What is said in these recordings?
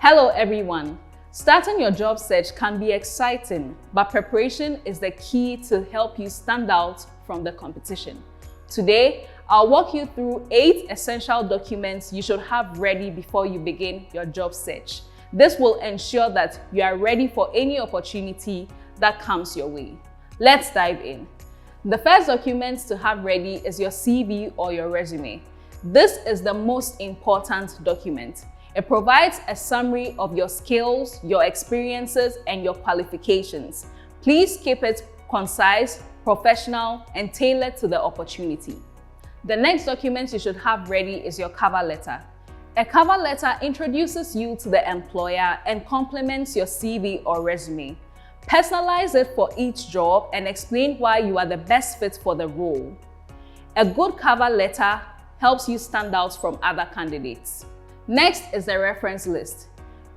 Hello everyone. Starting your job search can be exciting, but preparation is the key to help you stand out from the competition. Today, I'll walk you through 8 essential documents you should have ready before you begin your job search. This will ensure that you are ready for any opportunity that comes your way. Let's dive in. The first document to have ready is your CV or your resume. This is the most important document. It provides a summary of your skills, your experiences, and your qualifications. Please keep it concise, professional, and tailored to the opportunity. The next document you should have ready is your cover letter. A cover letter introduces you to the employer and complements your CV or resume. Personalize it for each job and explain why you are the best fit for the role. A good cover letter helps you stand out from other candidates. Next is the reference list.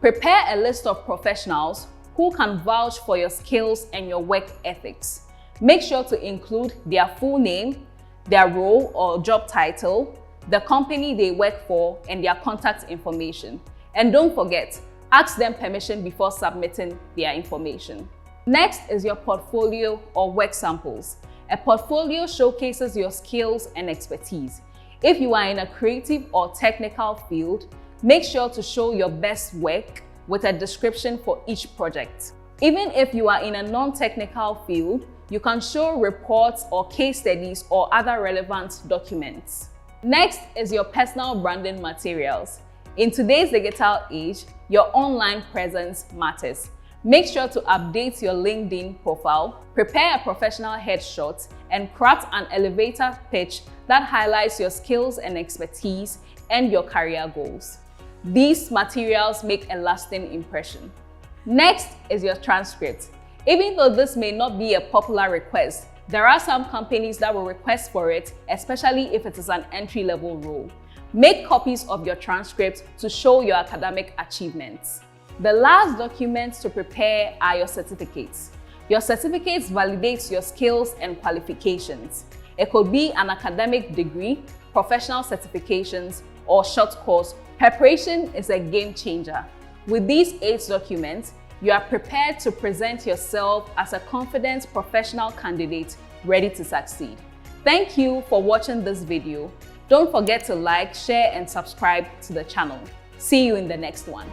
Prepare a list of professionals who can vouch for your skills and your work ethics. Make sure to include their full name, their role or job title, the company they work for, and their contact information. And don't forget, ask them permission before submitting their information. Next is your portfolio or work samples. A portfolio showcases your skills and expertise. If you are in a creative or technical field, make sure to show your best work with a description for each project. Even if you are in a non-technical field, you can show reports or case studies or other relevant documents. Next is your personal branding materials. In today's digital age, your online presence matters. Make sure to update your LinkedIn profile, prepare a professional headshot, and craft an elevator pitch that highlights your skills and expertise and your career goals. These materials make a lasting impression. Next is your transcript. Even though this may not be a popular request, there are some companies that will request for it, especially if it is an entry-level role. Make copies of your transcript to show your academic achievements. The last documents to prepare are your certificates. Your certificates validate your skills and qualifications. It could be an academic degree, professional certifications, or short course. Preparation is a game changer. With these 8 documents, you are prepared to present yourself as a confident professional candidate ready to succeed. Thank you for watching this video. Don't forget to like, share, and subscribe to the channel. See you in the next one.